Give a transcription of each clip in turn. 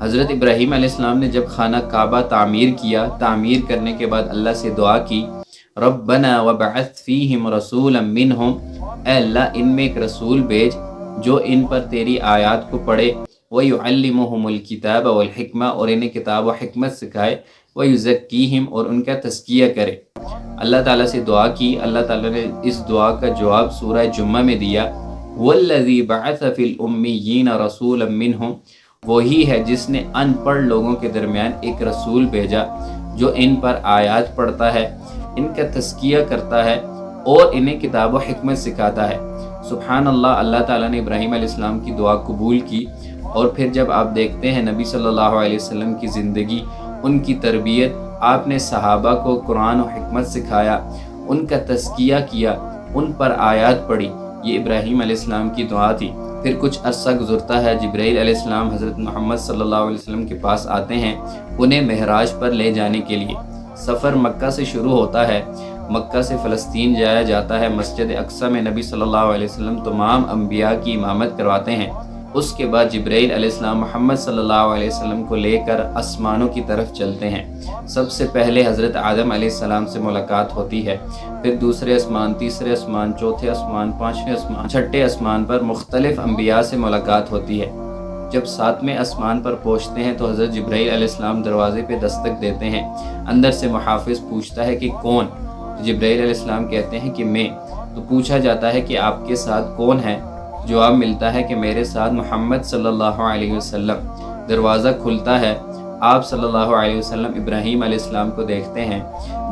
حضرت ابراہیم علیہ السلام نے جب خانہ کعبہ تعمیر کیا، تعمیر کرنے کے بعد اللہ سے دعا کی، ربنا وبعث فیہم رسولا منہم، اے اللہ ان میں ایک رسول بھیج جو ان پر تیری آیات کو پڑھے، وَيُعَلِّمُهُمُ الْكِتَابَ وَالْحِکْمَةَ اور انہیں کتاب و حکمت سکھائے، وَيُزَكِّيهِمْ اور ان کا تزکیہ کرے۔ اللہ تعالیٰ سے دعا کی، اللہ تعالیٰ نے اس دعا کا جواب سورہ جمعہ میں دیا، وَالَّذِي بَعَثَ فِي الْأُمِّيِّينَ رَسُولًا مِّنْهُمْ، وہی ہے جس نے ان پڑھ لوگوں کے درمیان ایک رسول بھیجا جو ان پر آیات پڑھتا ہے، ان کا تزکیہ کرتا ہے اور انہیں کتاب و حکمت سکھاتا ہے۔ سبحان اللہ، اللہ تعالیٰ نے ابراہیم علیہ السلام کی دعا قبول کی، اور پھر جب آپ دیکھتے ہیں نبی صلی اللہ علیہ وسلم کی زندگی، ان کی تربیت، آپ نے صحابہ کو قرآن و حکمت سکھایا، ان کا تزکیہ کیا، ان پر آیات پڑھی، یہ ابراہیم علیہ السلام کی دعا تھی۔ پھر کچھ عرصہ گزرتا ہے، جبرائیل علیہ السلام حضرت محمد صلی اللہ علیہ وسلم کے پاس آتے ہیں انہیں معراج پر لے جانے کے لیے۔ سفر مکہ سے شروع ہوتا ہے، مکہ سے فلسطین جایا جاتا ہے، مسجد اقصی میں نبی صلی اللہ علیہ وسلم تمام انبیاء کی امامت کرواتے ہیں۔ اس کے بعد جبرائیل علیہ السلام محمد صلی اللہ علیہ وسلم کو لے کر آسمانوں کی طرف چلتے ہیں۔ سب سے پہلے حضرت آدم علیہ السلام سے ملاقات ہوتی ہے، پھر دوسرے آسمان، تیسرے آسمان، چوتھے آسمان، پانچویں آسمان، چھٹے آسمان پر مختلف انبیاء سے ملاقات ہوتی ہے۔ جب ساتویں آسمان پر پہنچتے ہیں تو حضرت جبرائیل علیہ السلام دروازے پہ دستک دیتے ہیں، اندر سے محافظ پوچھتا ہے کہ کون؟ تو جبرائیل علیہ السلام کہتے ہیں کہ میں۔ تو پوچھا جاتا ہے کہ آپ کے ساتھ کون ہے؟ جواب ملتا ہے کہ میرے ساتھ محمد صلی اللہ علیہ وسلم۔ دروازہ کھلتا ہے، آپ صلی اللہ علیہ وسلم ابراہیم علیہ السلام کو دیکھتے ہیں،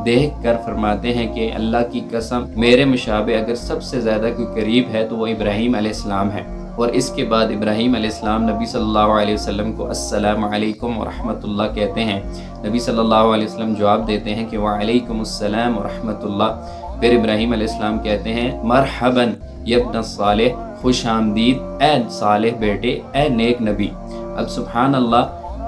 دیکھ کر فرماتے ہیں کہ اللہ کی قسم میرے مشابہ اگر سب سے زیادہ کوئی قریب ہے تو وہ ابراہیم علیہ السلام ہے۔ اور اس کے بعد ابراہیم علیہ السلام نبی صلی اللہ علیہ وسلم کو السلام علیکم ورحمۃ اللہ کہتے ہیں۔ نبی صلی اللہ علیہ وسلم جواب دیتے ہیں کہ وعلیکم السلام ورحمۃ اللہ۔ پھر ابراہیم علیہ السلام کہتے ہیں مرحباً یابن صالح، خوش آمدید اے صالح بیٹے، اے نیک نبی۔ اب سبحان اللہ،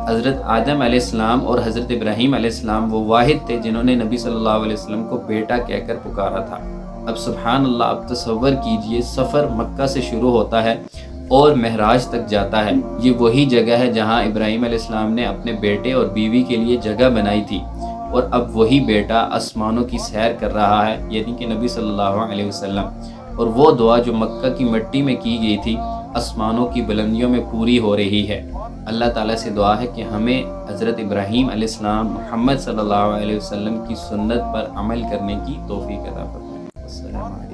حضرت آدم علیہ السلام اور حضرت ابراہیم علیہ السلام وہ واحد تھے جنہوں نے نبی صلی اللہ علیہ وسلم کو بیٹا کہہ کر پکارا تھا۔ اب سبحان اللہ، اب تصور کیجئے، سفر مکہ سے شروع ہوتا ہے اور معراج تک جاتا ہے۔ یہ وہی جگہ ہے جہاں ابراہیم علیہ السلام نے اپنے بیٹے اور بیوی کے لیے جگہ بنائی تھی، اور اب وہی بیٹا آسمانوں کی سیر کر رہا ہے، یعنی کہ نبی صلی اللہ علیہ وسلم۔ اور وہ دعا جو مکہ کی مٹی میں کی گئی تھی آسمانوں کی بلندیوں میں پوری ہو رہی ہے۔ اللہ تعالیٰ سے دعا ہے کہ ہمیں حضرت ابراہیم علیہ السلام محمد صلی اللہ علیہ وسلم کی سنت پر عمل کرنے کی توفیق عطا فرمائے۔ السلام علیکم۔